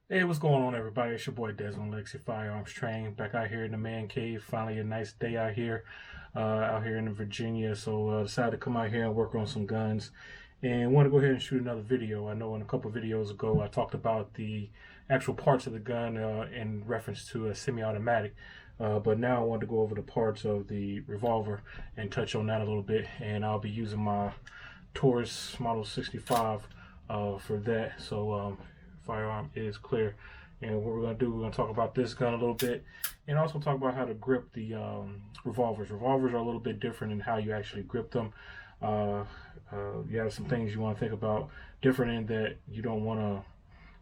Hey, what's going on, everybody? It's your boy Desmond Lexi Firearms Train back out here in the man cave. Finally, a nice day out here in Virginia. So decided to come out here and work on some guns, and want to go ahead and shoot another video. I know in a couple videos ago I talked about the actual parts of the gun in reference to a semi-automatic, but now I want to go over the parts of the revolver and touch on that a little bit. And I'll be using my Taurus Model 65 for that. So firearm is clear. And what we're going to do, we're going to talk about this gun a little bit and also talk about how to grip the revolvers. Revolvers are a little bit different in how you actually grip them. You have some things you want to think about different in that you don't want to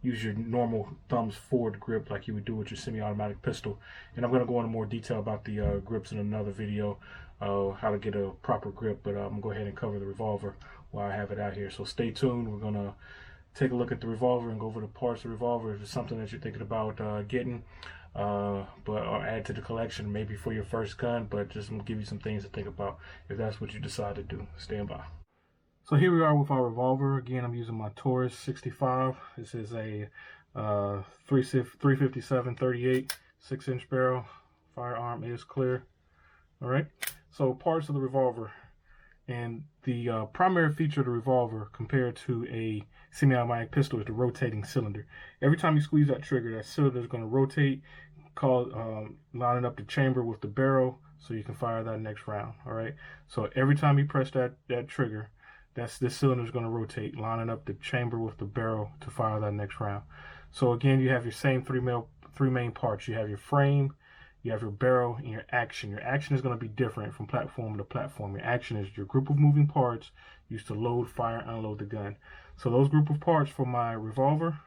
use your normal thumbs forward grip like you would do with your semi-automatic pistol. And I'm going to go into more detail about the grips in another video, how to get a proper grip, but I'm going to go ahead and cover the revolver while I have it out here. So stay tuned. We're going to take a look at the revolver and go over the parts of the revolver if it's something that you're thinking about getting, or add to the collection maybe for your first gun. But just I'm gonna give you some things to think about if that's what you decide to do. Stand by. So here we are with our revolver. Again, I'm using my Taurus 65. This is a 357 38 6-inch barrel. Firearm is clear. All right. So parts of the revolver. And the primary feature of the revolver compared to a semi-automatic pistol is the rotating cylinder. Every time you squeeze that trigger, that cylinder is going to rotate, lining up the chamber with the barrel so you can fire that next round. All right. So every time you press that trigger, this cylinder is going to rotate, lining up the chamber with the barrel to fire that next round. So again, you have your same three main parts. You have your frame, you have your barrel, and your action. Your action is going to be different from platform to platform. Your action is your group of moving parts used to load, fire, and unload the gun. So those group of parts for my revolver,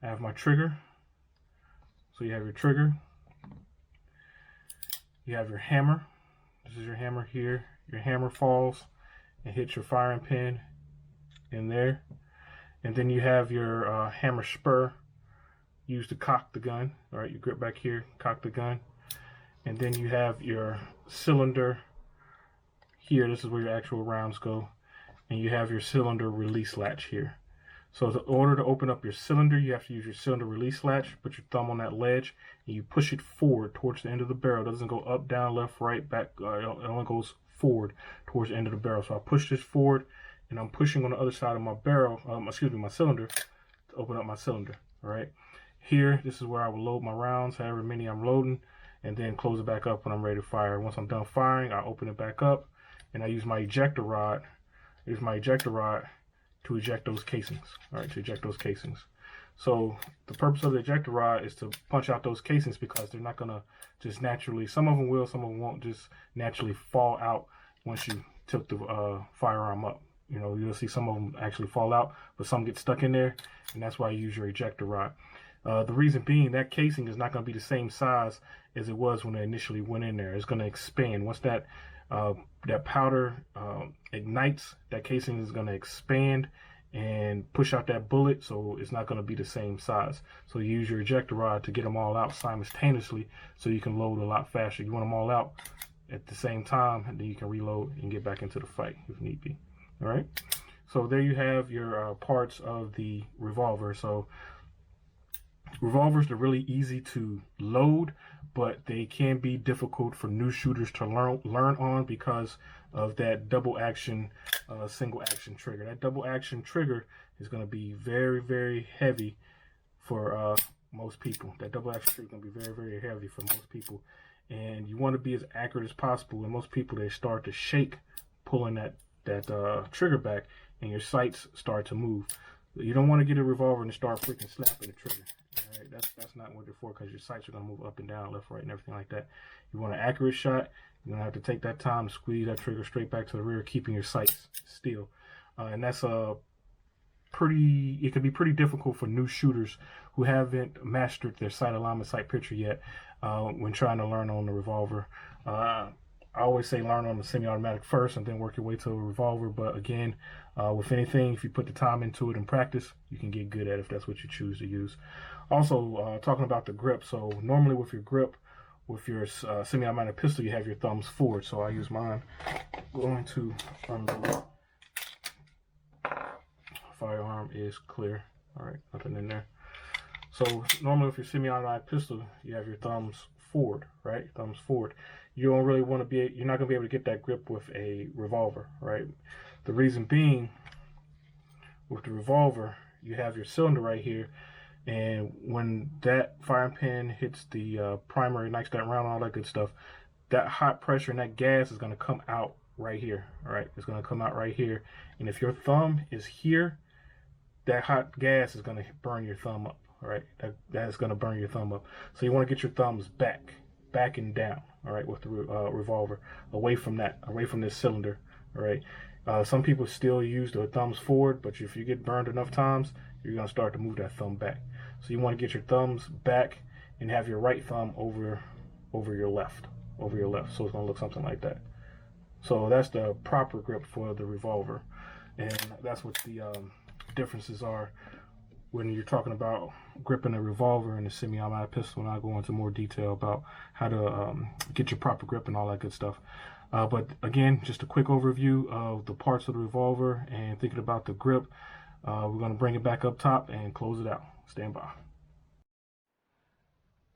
I have my trigger. So you have your trigger. You have your hammer. This is your hammer here. Your hammer falls and hits your firing pin in there. And then you have your hammer spur used to cock the gun. All right, you grip back here, cock the gun. And then you have your cylinder here. This is where your actual rounds go. And you have your cylinder release latch here. So in order to open up your cylinder, you have to use your cylinder release latch, put your thumb on that ledge, and you push it forward towards the end of the barrel. It doesn't go up, down, left, right, back. It only goes forward towards the end of the barrel. So I push this forward, and I'm pushing on the other side of my barrel, my cylinder, to open up my cylinder. All right. Here, this is where I will load my rounds, however many I'm loading, and then close it back up when I'm ready to fire. Once I'm done firing, I open it back up, and I use my ejector rod. To eject those casings. All right, to eject those casings. So the purpose of the ejector rod is to punch out those casings because they're not gonna just naturally. Some of them will, some of them won't just naturally fall out once you took the firearm up. You know, you'll see some of them actually fall out, but some get stuck in there, and that's why you use your ejector rod. The reason being that casing is not going to be the same size as it was when it initially went in there. It's going to expand. Once that powder ignites, that casing is going to expand and push out that bullet, so it's not going to be the same size. So you use your ejector rod to get them all out simultaneously so you can load a lot faster. You want them all out at the same time, and then you can reload and get back into the fight if need be. All right. So there you have your parts of the revolver. So revolvers are really easy to load, but they can be difficult for new shooters to learn on because of that double action, single action trigger. That double action trigger is going to be very, very heavy for most people. That double action trigger is going to be very, very heavy for most people. And you want to be as accurate as possible. And most people, they start to shake pulling that trigger back, and your sights start to move. You don't want to get a revolver and start freaking slapping the trigger. All right? That's not what they're for, because your sights are going to move up and down, left, right, and everything like that. You want an accurate shot. You're going to have to take that time to squeeze that trigger straight back to the rear, keeping your sights still. And that's it can be pretty difficult for new shooters who haven't mastered their sight alignment, sight picture yet when trying to learn on the revolver. I always say learn on the semi-automatic first and then work your way to a revolver. But again, with anything, if you put the time into it and practice, you can get good at it if that's what you choose to use. Also, talking about the grip. So normally with your grip, with your semi-automatic pistol, you have your thumbs forward. So I use mine going to unload. Firearm is clear. All right, nothing in there. So normally if you're semi-automatic pistol, you have your thumbs forward, right? Thumbs forward. You don't really want to be, you're not going to be able to get that grip with a revolver, right? The reason being, with the revolver, you have your cylinder right here, and when that firing pin hits the primer, ignites that round, all that good stuff, that hot pressure and that gas is going to come out right here, all right? It's going to come out right here, and if your thumb is here, that hot gas is going to burn your thumb up, all right? That's going to burn your thumb up. So you want to get your thumbs back and down, all right, with the revolver, away from this cylinder, all right? Some people still use their thumbs forward, but if you get burned enough times, you're going to start to move that thumb back. So you want to get your thumbs back and have your right thumb over your left, so it's going to look something like that. So that's the proper grip for the revolver, and that's what the differences are when you're talking about gripping a revolver and a semi-automatic pistol. And I'll go into more detail about how to get your proper grip and all that good stuff. But again, just a quick overview of the parts of the revolver and thinking about the grip. We're going to bring it back up top and close it out. Stand by.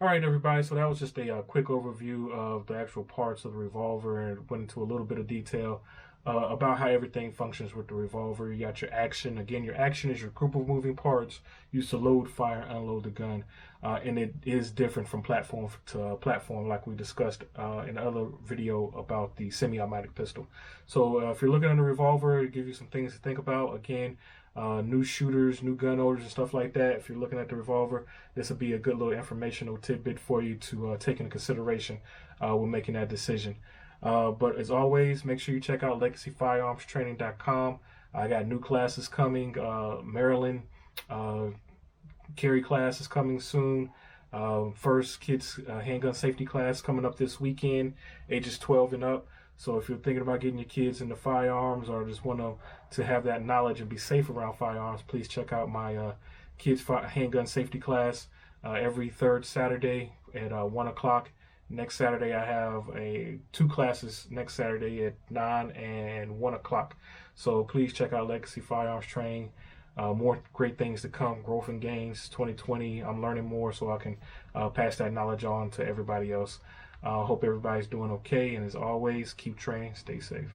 All right, everybody, so that was just a quick overview of the actual parts of the revolver, and went into a little bit of detail about how everything functions with the revolver. You got your action. Again, your action is your group of moving parts used to load, fire, unload the gun. And it is different from platform to platform, like we discussed in the other video about the semi-automatic pistol. So if you're looking at a revolver, it gives you some things to think about. Again, new shooters, new gun owners, and stuff like that. If you're looking at the revolver, this will be a good little informational tidbit for you to take into consideration when making that decision. But as always, make sure you check out legacyfirearmstraining.com. I got new classes coming. Maryland carry class is coming soon. First kids handgun safety class coming up this weekend, ages 12 and up. So if you're thinking about getting your kids into firearms or just want to have that knowledge and be safe around firearms, please check out my kids handgun safety class every third Saturday at 1 o'clock. Next Saturday, I have two classes next Saturday at 9 and 1 o'clock. So please check out Legacy Firearms Training. More great things to come, growth and gains 2020. I'm learning more so I can pass that knowledge on to everybody else. Hope everybody's doing okay. And as always, keep training, stay safe.